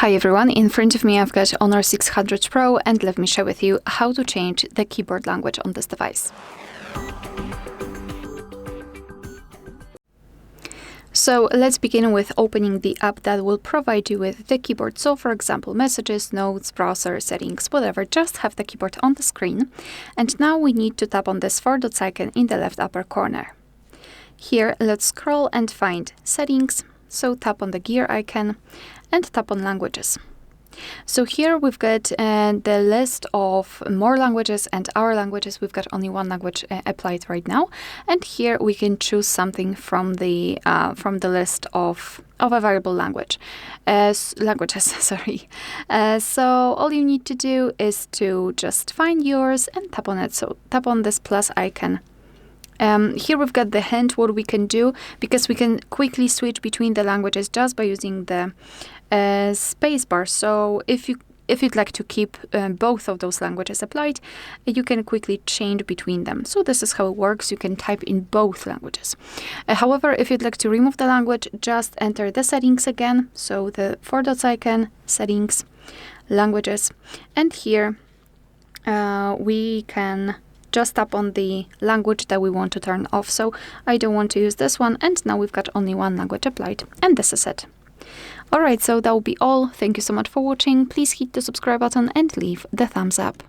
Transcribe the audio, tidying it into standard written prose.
Hi everyone, in front of me I've got Honor 600 Pro and let me share with you how to change the keyboard language on this device. So let's begin with opening the app that will provide you with the keyboard. So for example, messages, notes, browser, settings, whatever, just have the keyboard on the screen. And now we need to tap on this 4 dots icon in the left upper corner. Here, let's scroll and find settings. So tap on the gear icon and tap on languages. So here we've got the list of more languages and our languages. We've got only one language applied right now, and here we can choose something from the list of a variable language languages. Sorry. So all you need to do is to just find yours and tap on it. So tap on this plus icon. Here we've got the hint what we can do, because we can quickly switch between the languages just by using the space bar. So if you'd like to keep both of those languages applied, you can quickly change between them. So this is how it works. You can type in both languages. However, if you'd like to remove the language, just enter the settings again. So the 4 dots icon, settings, languages, and here we can just tap on the language that we want to turn off. So I don't want to use this one, and now we've got only one language applied, and this is it. Alright, so that will be all. Thank you so much for watching. Please hit the subscribe button and leave the thumbs up.